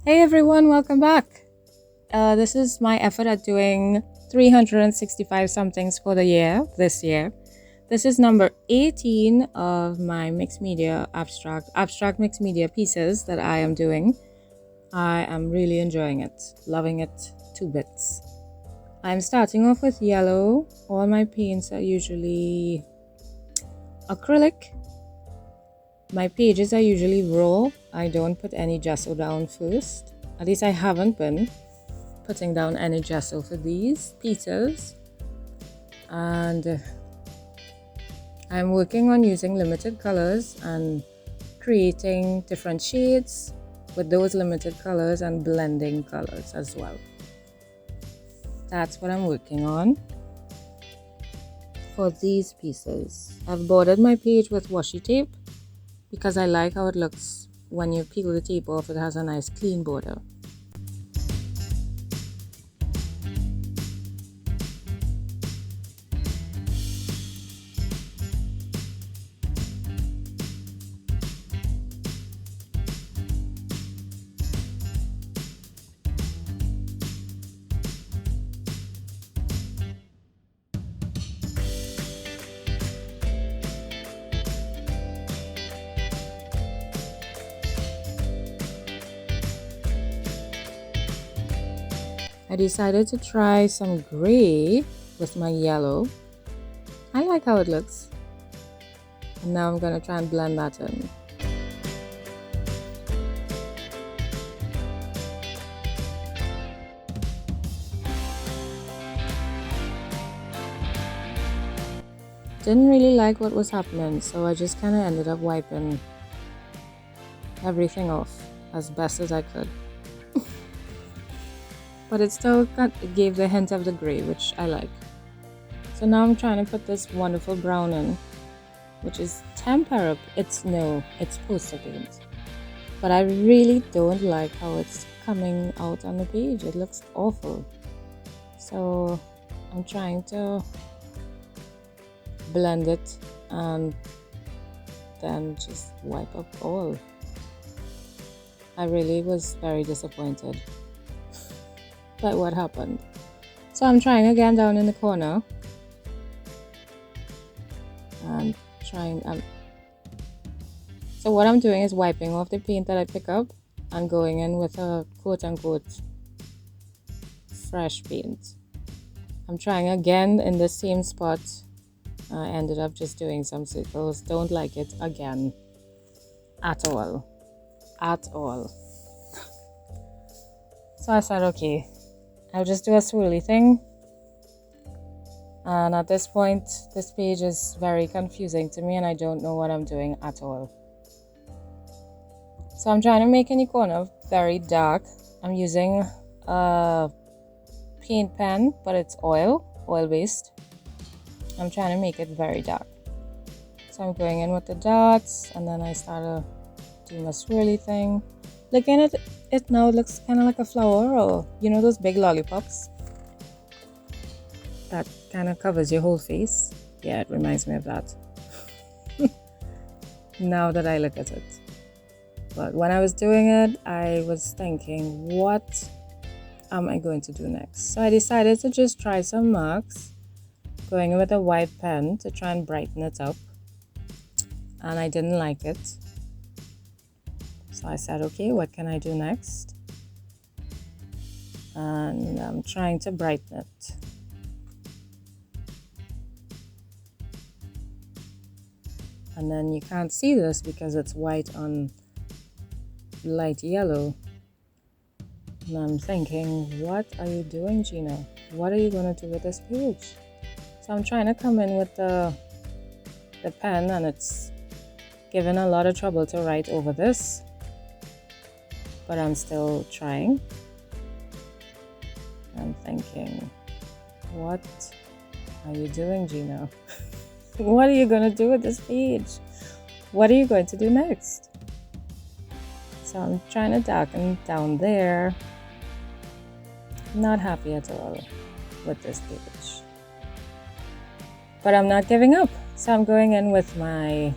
Hey everyone, welcome back. This is my effort at doing 365 somethings for the year, this year. This is number 18 of my mixed media abstract mixed media pieces that I am doing. I am really enjoying it, loving it to bits. I'm starting off with yellow. All my paints are usually acrylic. My pages are usually raw. I don't put any gesso down first. At least I haven't been putting down any gesso for these pieces. And I'm working on using limited colors and creating different shades with those limited colors and blending colors as well. That's what I'm working on for these pieces. I've bordered my page with washi tape because I like how it looks when you peel the tape off. It has a nice clean border. I decided to try some gray with my yellow. I like how it looks. And now I'm going to try and blend that in. Didn't really like what was happening, so I just kind of ended up wiping everything off as best as I could. But it still gave the hint of the gray, which I like. So now I'm trying to put this wonderful brown in, which is tempera. It's POSCA Paint. But I really don't like how it's coming out on the page. It looks awful. So I'm trying to blend it and then just wipe up all. I really was very disappointed by what happened. So I'm trying again down in the corner and so what I'm doing is wiping off the paint that I pick up and going in with a quote-unquote fresh paint. I'm trying again in the same spot. I ended up just doing some circles. Don't like it again at all. So I said, okay, I'll just do a swirly thing. And at this point, this page is very confusing to me and I don't know what I'm doing at all. So I'm trying to make any corner very dark. I'm using a paint pen, but it's oil-based. I'm trying to make it very dark. So I'm going in with the dots and then I started doing a swirly thing. Looking at it now, it looks kind of like a flower, or you know those big lollipops that kind of covers your whole face. Yeah, it reminds me of that. Now that I look at it. But when I was doing it, I was thinking, what am I going to do next? So I decided to just try some marks, going with a white pen to try and brighten it up. And I didn't like it. So I said, okay, what can I do next? And I'm trying to brighten it. And then you can't see this because it's white on light yellow. And I'm thinking, what are you doing, Gina? What are you going to do with this page? So I'm trying to come in with the pen, and it's given a lot of trouble to write over this. But I'm still trying. I'm thinking, what are you doing, Gina? What are you going to do with this page? What are you going to do next? So I'm trying to darken down there. Not happy at all with this page. But I'm not giving up. So I'm going in with my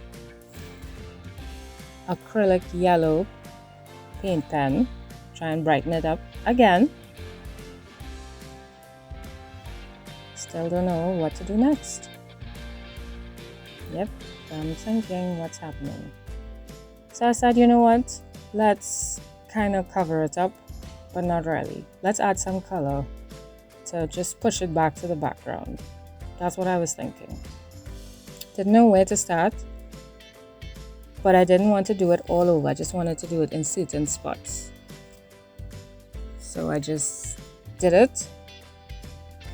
acrylic yellow paint pen try and brighten it up again. Still don't know what to do next. Yep, I'm thinking what's happening. So I said, you know what? Let's kind of cover it up, but not really. Let's add some color to just push it back to the background. That's what I was thinking. Didn't know where to start, but I didn't want to do it all over. I just wanted to do it in certain spots. So I just did it.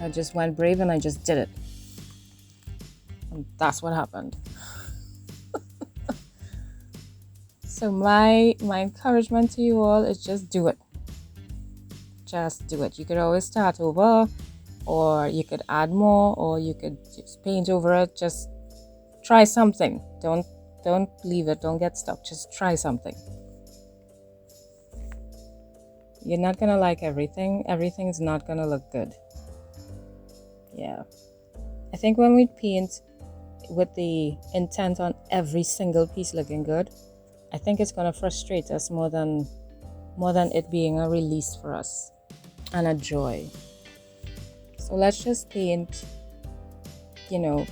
I just went brave and I just did it. And that's what happened. So my encouragement to you all is just do it. Just do it. You could always start over, or you could add more, or you could just paint over it. Just try something. Don't leave it. Don't get stuck. Just try something. You're not gonna like everything. Everything's not gonna look good. Yeah. I think when we paint with the intent on every single piece looking good, I think it's gonna frustrate us more than it being a release for us and a joy. So let's just paint,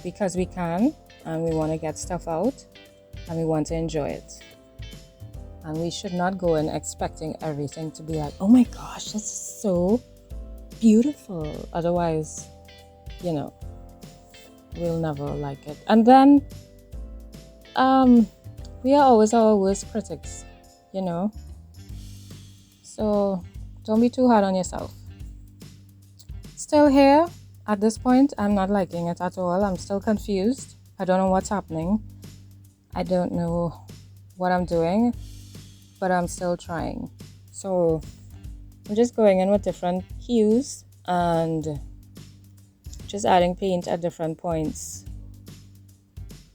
because we can, and we want to get stuff out and we want to enjoy it. And we should not go in expecting everything to be like, oh my gosh, this is so beautiful. Otherwise, we'll never like it. And then we are always our worst critics, So don't be too hard on yourself. Still here at this point, I'm not liking it at all. I'm still confused. I don't know what's happening. I don't know what I'm doing, but I'm still trying. So I'm just going in with different hues and just adding paint at different points.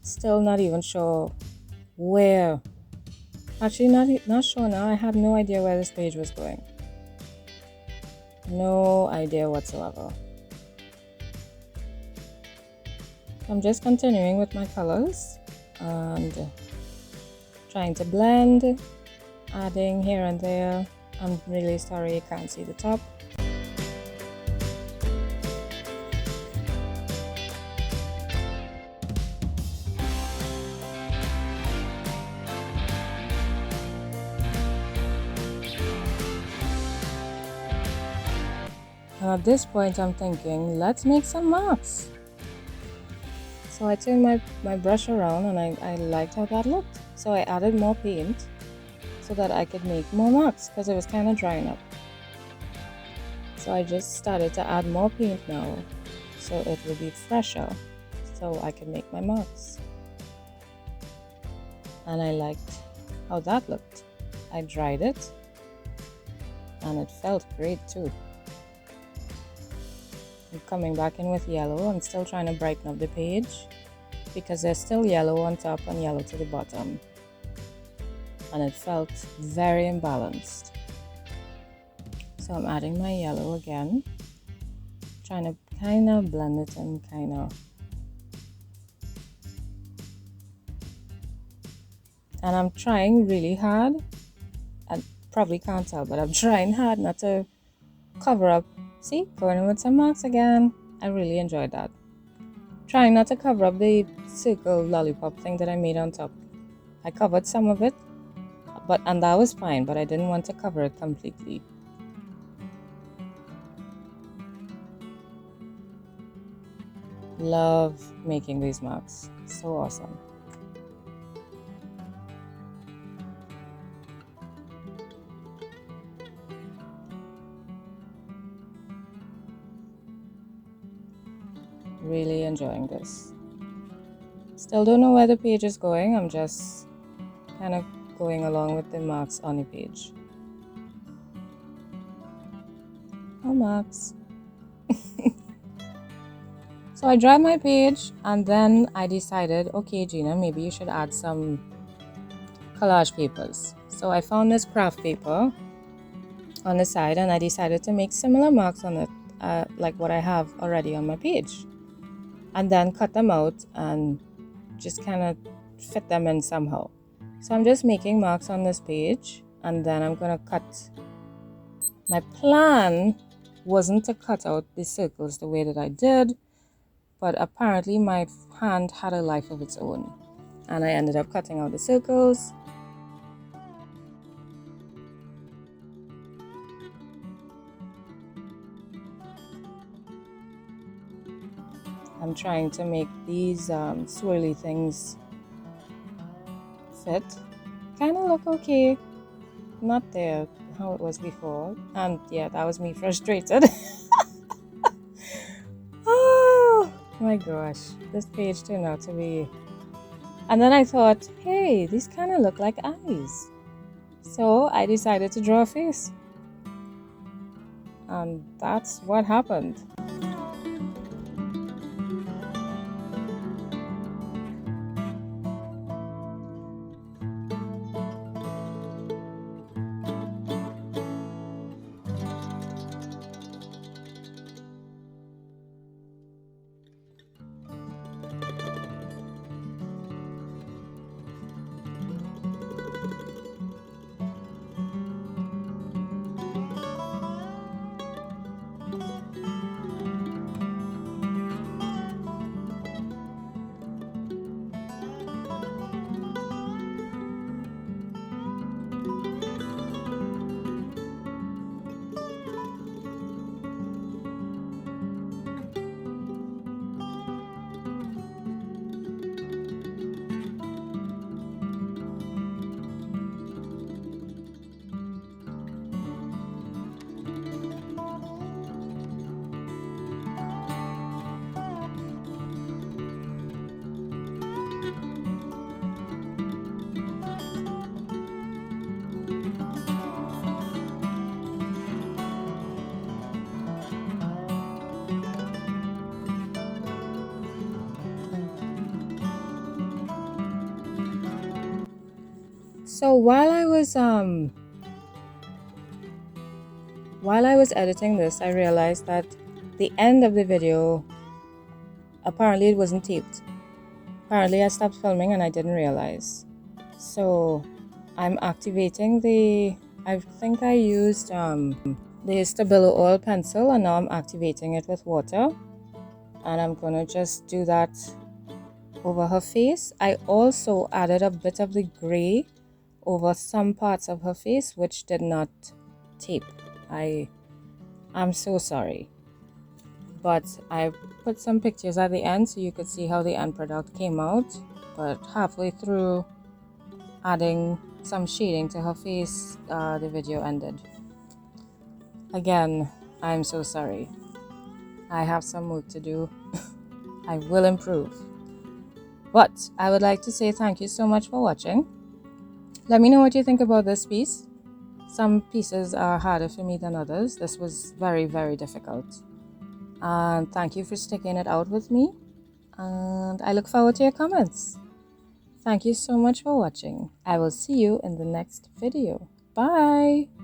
Still not even sure where. Actually, not sure now. I had no idea where this page was going. No idea whatsoever. I'm just continuing with my colors and trying to blend, adding here and there. I'm really sorry you can't see the top. And at this point I'm thinking, let's make some marks. So I turned my brush around and I liked how that looked. So I added more paint so that I could make more marks because it was kind of drying up. So I just started to add more paint now so it will be fresher so I can make my marks. And I liked how that looked. I dried it and it felt great too. I'm coming back in with yellow. I'm still trying to brighten up the page because there's still yellow on top and yellow to the bottom. And it felt very imbalanced. So I'm adding my yellow again, trying to kind of blend it in, And I'm trying really hard, I probably can't tell, but I'm trying hard not to cover up. See, going in with some marks again. I really enjoyed that. Trying not to cover up the circle lollipop thing that I made on top. I covered some of it, and that was fine, but I didn't want to cover it completely. Love making these marks. So awesome. Really enjoying this. Still don't know where the page is going. I'm just kind of going along with the marks on the page. Oh, marks. So I dried my page and then I decided, okay, Gina, maybe you should add some collage papers. So I found this craft paper on the side and I decided to make similar marks on it, like what I have already on my page. And then cut them out and just kind of fit them in somehow. So I'm just making marks on this page and then I'm going to cut My plan wasn't to cut out the circles the way that I did, but apparently my hand had a life of its own, and I ended up cutting out the circles. I'm trying to make these swirly things fit. Kind of look okay. Not there how it was before. And yeah, that was me frustrated. Oh my gosh. This page turned out to be... And then I thought, hey, these kind of look like eyes. So I decided to draw a face. And that's what happened. So while I was editing this, I realized that the end of the video, apparently it wasn't taped. Apparently I stopped filming and I didn't realize. So I'm activating I think I used the Stabilo oil pencil, and now I'm activating it with water. And I'm gonna just do that over her face. I also added a bit of the gray over some parts of her face, which did not tape. I'm so sorry. But I put some pictures at the end so you could see how the end product came out. But halfway through adding some shading to her face, the video ended. Again, I'm so sorry. I have some work to do. I will improve. But I would like to say thank you so much for watching. Let me know what you think about this piece. Some pieces are harder for me than others. This was very, very difficult. And thank you for sticking it out with me. And I look forward to your comments. Thank you so much for watching. I will see you in the next video. Bye!